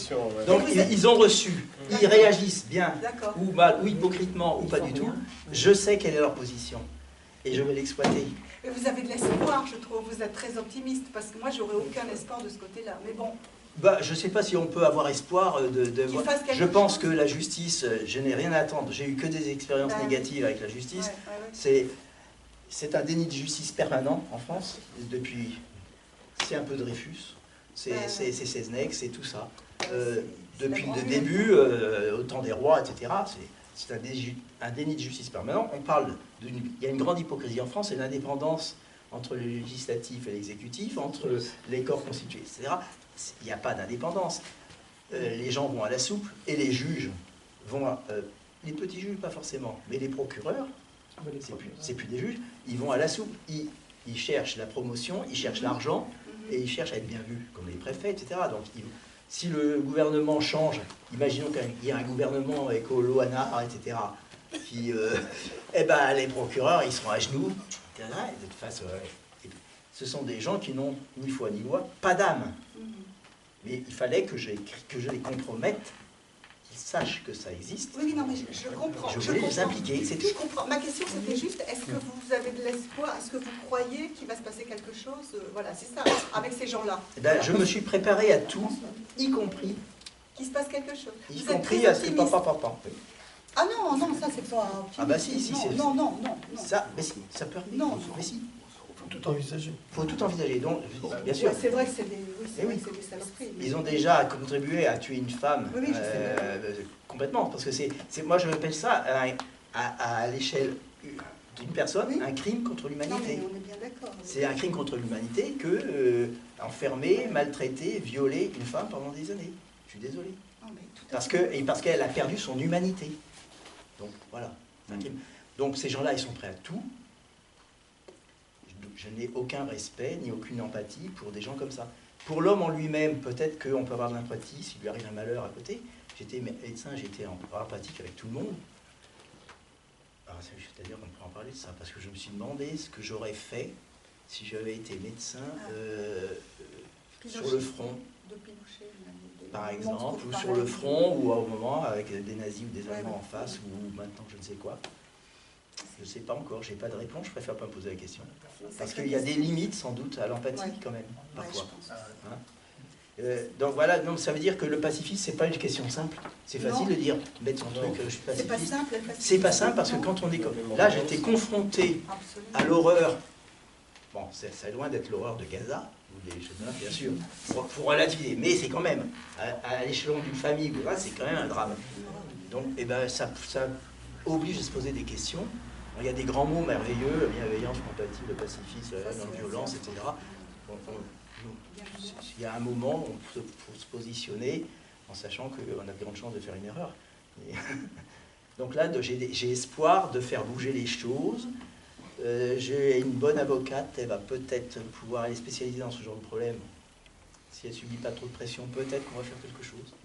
Donc ils ont reçu, ils réagissent bien D'accord. ou mal, ou hypocritement ou pas du tout. Je sais quelle est leur position et je vais l'exploiter. Mais vous avez de l'espoir, je trouve. Vous êtes très optimiste, parce que moi, j'aurais aucun espoir de ce côté-là. Mais bon. Bah, je ne sais pas si on peut avoir espoir de Qu'il fasse quelque je pense chose. que la justice, je n'ai rien à attendre. J'ai eu que des expériences Ben, négatives avec la justice. Ouais. C'est un déni de justice permanent en France. C'est un peu Dreyfus, c'est Seznec, c'est tout ça. Depuis le début, au temps des rois, etc. C'est un déni de justice permanent. Il y a une grande hypocrisie en France, c'est l'indépendance entre le législatif et l'exécutif, entre les corps constitués, etc. Il n'y a pas d'indépendance. Les gens vont à la soupe et les juges les petits juges pas forcément, mais les procureurs, c'est plus des juges, ils vont à la soupe. Ils cherchent la promotion, ils cherchent l'argent et ils cherchent à être bien vus, comme les préfets, etc. Donc si le gouvernement change, imaginons qu'il y a un gouvernement avec Loana, etc. Puis, les procureurs, ils seront à genoux. Ce sont des gens qui n'ont ni foi ni loi, pas d'âme. Mais il fallait que je les compromette, qu'ils sachent que ça existe. Oui, non, mais je comprends. Je voulais les impliquer, c'est tout. Je comprends. Ma question, c'était juste, est-ce que vous avez de l'espoir? Est-ce que vous croyez qu'il va se passer quelque chose? Voilà, c'est ça, avec ces gens-là. Je me suis préparé à tout, y compris. Qu'il se passe quelque chose. Y Vous êtes compris très à ce que optimiste. papa. Ah non, non, ça c'est pas optimiste. Ah bah si, non, c'est... non. Ça, mais si, ça peut arriver. Non. Mais si. Faut tout envisager. Faut tout envisager. Donc, bien sûr. Ouais, c'est vrai que c'est des, oui. des saloperies. Ils ont déjà contribué à tuer une femme Oui, je sais. complètement, parce que moi je appelle ça à l'échelle d'une personne un crime contre Non, l'humanité. mais on est bien d'accord. C'est un crime contre l'humanité que enfermer, maltraiter, violer une femme pendant des années. Je suis désolé. Non, mais tout à Parce qu'elle a perdu son humanité. Donc voilà. Donc ces gens-là, ils sont prêts à tout. Je n'ai aucun respect ni aucune empathie pour des gens comme ça. Pour l'homme en lui-même, peut-être qu'on peut avoir de l'empathie s'il lui arrive un malheur à côté. J'étais médecin, j'étais empathique avec tout le monde. C'est-à-dire qu'on pourrait en parler de ça, parce que je me suis demandé ce que j'aurais fait si j'avais été médecin sur le front, par exemple, ou sur le front, ou au moment avec des nazis ou des Allemands en face, ou maintenant je ne sais quoi. Je ne sais pas encore, je n'ai pas de réponse, je préfère pas me poser la question. Parce qu'il y a des limites sans doute à l'empathie quand même, parfois. Donc voilà, donc ça veut dire que le pacifisme, c'est pas une question simple. C'est facile de dire, mettre son truc, je suis pacifiste. C'est pas simple. C'est pas simple parce que quand on est comme... Là, j'étais confronté à l'horreur. Bon, c'est loin d'être l'horreur de Gaza, ou des choses là, bien sûr, pour relativiser. Mais c'est quand même, à l'échelon d'une famille, c'est quand même un drame. Donc, ça oblige à se poser des questions. Il y a des grands mots merveilleux, la bienveillance, l'empathie, le pacifisme, la non-violence, etc. Il y a un moment où il faut se positionner en sachant qu'on a de grandes chances de faire une erreur. Donc là, j'ai espoir de faire bouger les choses. J'ai une bonne avocate, elle va peut-être pouvoir aller spécialiser dans ce genre de problème. Si elle ne subit pas trop de pression, peut-être qu'on va faire quelque chose.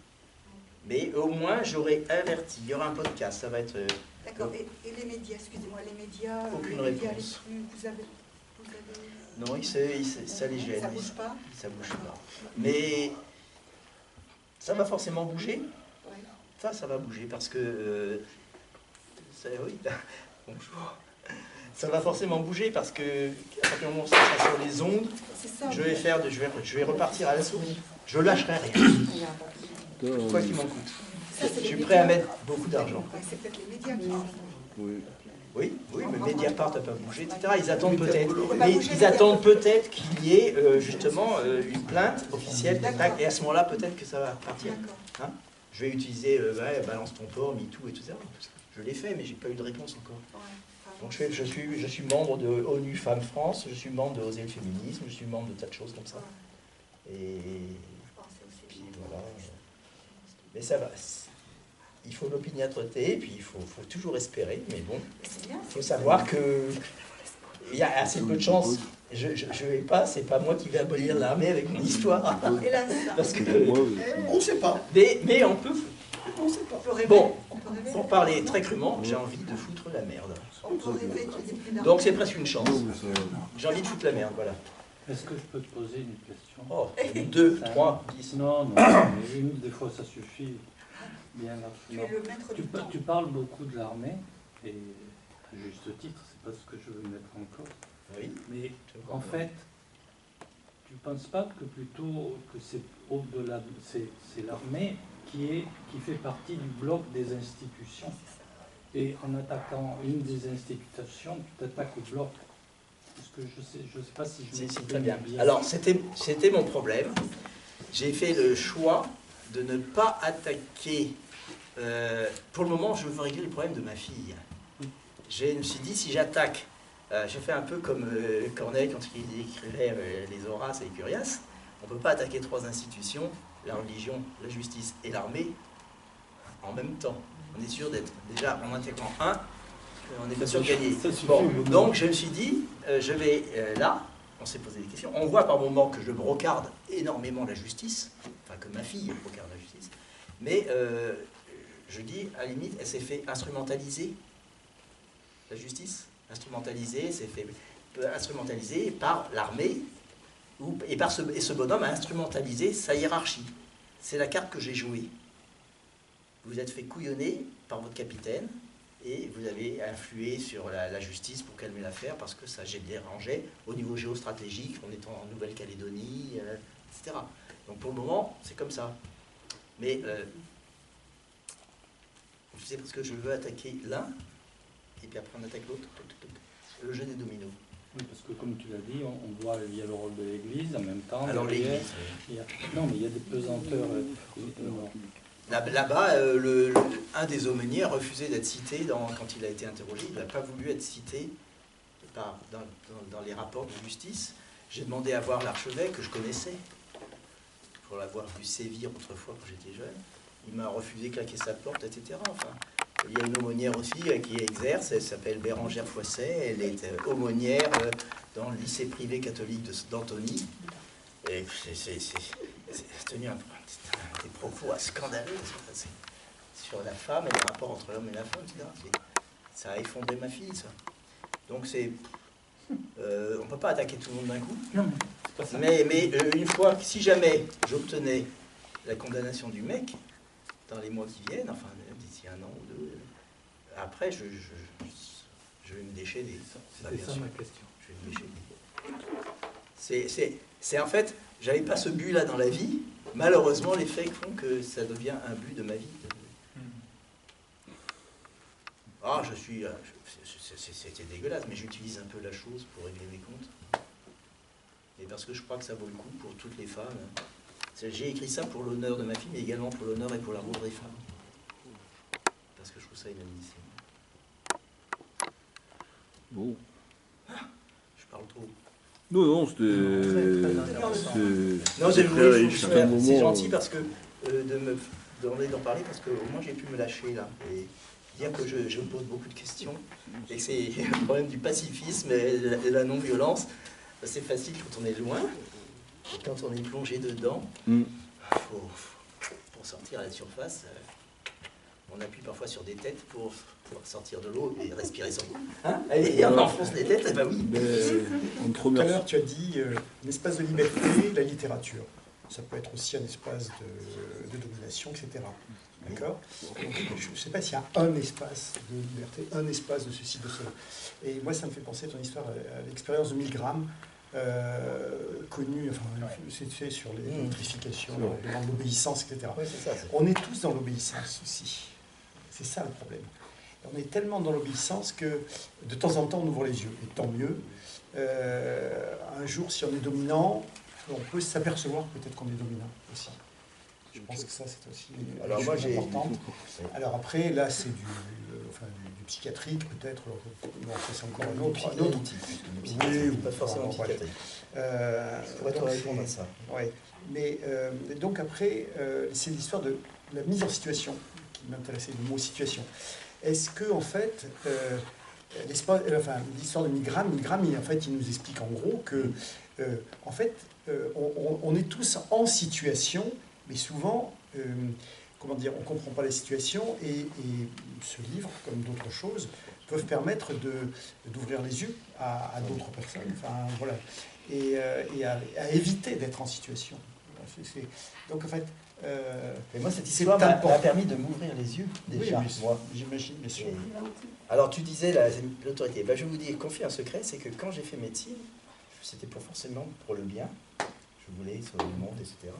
Mais au moins, j'aurai averti. Il y aura un podcast, ça va être... D'accord. Et les médias, excusez-moi, les médias... Aucune les médias réponse. vous avez... Non, ça les gêne. Ça bouge pas. Ça bouge pas. Mais ça va forcément bouger. Ça va bouger parce que... oui, bonjour. Ça va forcément bouger parce que à partir du moment où ça sera sur les ondes, je vais repartir à la souris. Je lâcherai rien. Quoi qu'il m'en coûte. Je suis prêt à mettre beaucoup d'argent. C'est peut-être les médias qui... Oui, mais Mediapart n'a pas bougé, etc. Ils attendent peut-être qu'il y ait justement une plainte officielle, et à ce moment-là, peut-être que ça va partir. Hein, je vais utiliser balance ton port, MeToo et tout ça. Je l'ai fait, mais j'ai pas eu de réponse encore. Donc je suis membre de ONU Femmes France, je suis membre de Oser le féminisme, je suis membre de tas de choses comme ça. Et puis voilà. Mais ça va. Il faut l'opiniâtreté, et puis il faut toujours espérer. Mais bon, il faut savoir que il y a assez peu de chance. Je vais pas, c'est pas moi qui vais abolir l'armée avec mon histoire. Parce que on ne sait pas. Mais on peut. On sait pas. Bon, pour parler très crûment, j'ai envie de foutre la merde. Donc c'est presque une chance. J'ai envie de foutre la merde, voilà. Est-ce que je peux te poser une question? Oh, 2, 3, 10. Non, mais une, des fois ça suffit. Bien largement. Tu parles beaucoup de l'armée, et à juste titre, c'est pas ce que je veux mettre en cause. Oui. Mais en fait, tu ne penses pas que plutôt que c'est au-delà, c'est l'armée qui fait partie du bloc des institutions? Et en attaquant une des institutions, tu t'attaques au bloc. Parce que je sais pas si je me très bien. Alors, c'était mon problème. J'ai fait le choix de ne pas attaquer. Pour le moment, je veux régler le problème de ma fille. Je me suis dit, si j'attaque, j'ai fait un peu comme Corneille quand il écrivait les Horaces et les Curiaces. On ne peut pas attaquer 3 institutions, la religion, la justice et l'armée, en même temps. On est sûr d'être déjà en attaquant un, on n'est pas sûr de gagner. Bon, donc je me suis dit, je vais là, on s'est posé des questions. On voit par moments que je brocarde énormément la justice, enfin que ma fille brocarde la justice, mais je dis, à la limite, elle s'est fait instrumentaliser, la justice, instrumentalisée par l'armée, et ce bonhomme a instrumentalisé sa hiérarchie. C'est la carte que j'ai jouée. Vous êtes fait couillonner par votre capitaine, et vous avez influé sur la justice pour calmer l'affaire, parce que ça j'ai dérangé au niveau géostratégique, on est en Nouvelle-Calédonie, etc. Donc pour le moment, c'est comme ça. Mais c'est parce que je veux attaquer l'un, et puis après on attaque l'autre. Le jeu des dominos. Oui, parce que comme tu l'as dit, on voit il y a le rôle de l'Église en même temps. Alors l'Église. Non, mais il y a des pesanteurs. Là-bas, un des aumôniers a refusé d'être cité quand il a été interrogé. Il n'a pas voulu être cité dans les rapports de justice. J'ai demandé à voir l'archevêque que je connaissais, pour l'avoir vu sévir autrefois quand j'étais jeune. Il m'a refusé claquer sa porte, etc. Enfin, il y a une aumônière aussi qui exerce, elle s'appelle Bérangère Foisset, elle est aumônière dans le lycée privé catholique d'Antony. Et c'est tenu des propos scandaleux sur la femme et les rapports entre l'homme et la femme, etc. Ça a effondré ma fille, ça. Donc on ne peut pas attaquer tout le monde d'un coup. Non, c'est pas ça. Mais une fois, si jamais j'obtenais la condamnation du mec, dans les mois qui viennent, enfin d'ici 1 an ou 2, après je vais me déchaîner. C'était ça ma question. Je vais me déchaîner. C'est en fait, j'avais pas ce but-là dans la vie. Malheureusement, les faits font que ça devient un but de ma vie. Ah, c'était dégueulasse, mais j'utilise un peu la chose pour régler mes comptes. Et parce que je crois que ça vaut le coup pour toutes les femmes. J'ai écrit ça pour l'honneur de ma fille, mais également pour l'honneur et pour l'amour des femmes. Parce que je trouve ça inadmissible. Bon. Je parle trop. Non, c'était... Non, c'est gentil parce que d'en parler, parce qu'au moins j'ai pu me lâcher là. Et dire que je me pose beaucoup de questions. Et que c'est le problème du pacifisme et de la non-violence. C'est facile quand on est loin. Et quand on est plongé dedans, pour sortir à la surface, on appuie parfois sur des têtes pour sortir de l'eau et respirer sans goût. Hein, et on enfonce les têtes, et ben oui. Tout à l'heure, tu as dit un espace de liberté, la littérature. Ça peut être aussi un espace de domination, etc. D'accord ? Je ne sais pas s'il y a un espace de liberté, un espace de ceci, de cela. Et moi, ça me fait penser ton histoire à l'expérience de Milgram. Connu, enfin, c'est sur les notifications, dans l'obéissance, etc. Ouais, c'est ça, on est tous dans l'obéissance aussi. C'est ça le problème. On est tellement dans l'obéissance que de temps en temps on ouvre les yeux, et tant mieux. Un jour, si on est dominant, on peut s'apercevoir peut-être qu'on est dominant aussi. Je pense que ça, c'est aussi Alors, une moi, chose j'ai- importante. Alors après, là, c'est du psychiatrique, peut-être. Bon, ça, c'est encore un autre. Psychanalytique, Oui, pas forcément bon, voilà. psychiatrique. Je pourrais te donc répondre à c'est- ça. Ouais. Mais donc après, c'est l'histoire de la mise en situation qui m'intéressait, le mot situation. Est-ce que, en fait, l'histoire de Milgram, en fait, il nous explique en gros que, en fait, on est tous en situation, mais souvent, comment dire, on ne comprend pas la situation, et ce livre, comme d'autres choses, peuvent permettre d'ouvrir les yeux à d'autres personnes, enfin, voilà, et à éviter d'être en situation. Donc, en fait, Mais moi, cette c'est histoire m'a important. permis de m'ouvrir les yeux, déjà, oui, moi. j'imagine, bien sûr. Et- Alors, tu disais l'autorité. Ben, je vais vous dire, confier un secret, c'est que quand j'ai fait médecine, c'était forcément pour le bien. Je voulais sauver le monde, etc.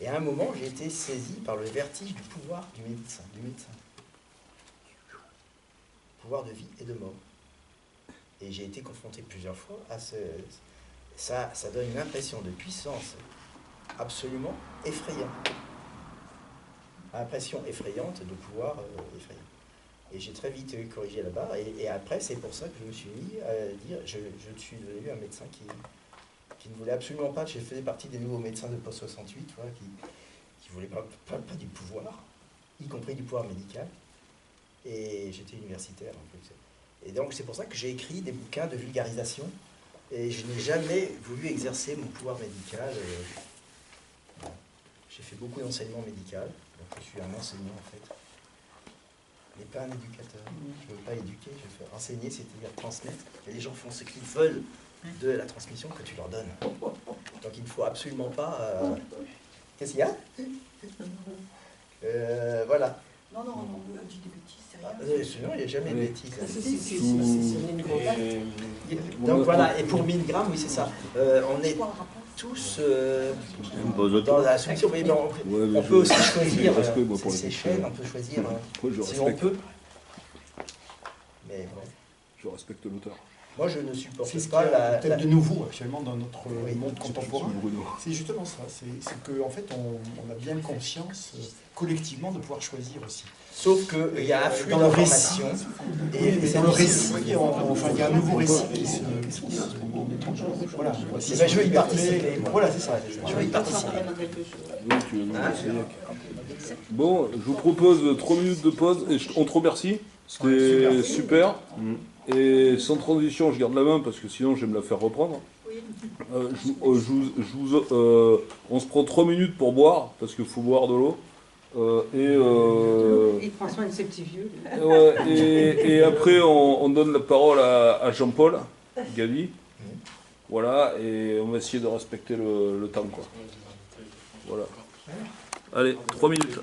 Et à un moment, j'ai été saisi par le vertige du pouvoir du médecin. Pouvoir de vie et de mort. Et j'ai été confronté plusieurs fois à ça donne une impression de puissance absolument effrayante. Impression effrayante de pouvoir effrayant. Et j'ai très vite corrigé là-bas. Et après, c'est pour ça que je me suis mis à dire, je suis devenu un médecin qui ne voulait absolument pas, je faisais partie des nouveaux médecins de post-68, voilà, qui ne voulaient pas du pouvoir, y compris du pouvoir médical. Et j'étais universitaire en plus. Et donc c'est pour ça que j'ai écrit des bouquins de vulgarisation. Et je n'ai jamais voulu exercer mon pouvoir médical. Voilà. J'ai fait beaucoup d'enseignement médical. Donc je suis un enseignant en fait. Mais pas un éducateur. Je ne veux pas éduquer, je veux enseigner, c'est-à-dire transmettre. Et les gens font ce qu'ils veulent de la transmission que tu leur donnes. Donc il ne faut absolument pas... Qu'est-ce qu'il y a Voilà. Non, je dis des bêtises, c'est rien. Sinon, il n'y a jamais de Oui. bêtises. Tout- Donc voilà, et pour 1000 grammes, oui, c'est ça. On est tous dans la solution. Oui, mais Ouais, mais on peut aussi choisir respect, moi, pour les ces chaînes, on peut choisir Moi, je si on respecte, peut. Mais bon. je respecte l'auteur. Moi, je ne supporte C'est ce qu'il pas y a peut-être de nouveau actuellement dans notre Oui. monde contemporain. Bruno. C'est justement ça, c'est qu'en fait on a bien conscience collectivement de pouvoir choisir aussi. Sauf qu'il y a un flux Dans le récit, d'informations. mais dans le récit, enfin, il y a un nouveau récit qui se... Voilà. Eh ben, je veux y participer, moi. Voilà, c'est ça. Je veux y participer. Oui, tu veux nous essayer. Bon, je vous propose 3 minutes de pause et on te remercie. C'était super. Et sans transition, je garde la main parce que sinon je vais me la faire reprendre. Oui. On se prend 3 minutes pour boire parce qu'il faut boire de l'eau. Il prend soin de ses petits vieux. Et après, on donne la parole à Jean-Paul Gavi. Voilà, et on va essayer de respecter le temps, quoi. Voilà. Allez, 3 minutes.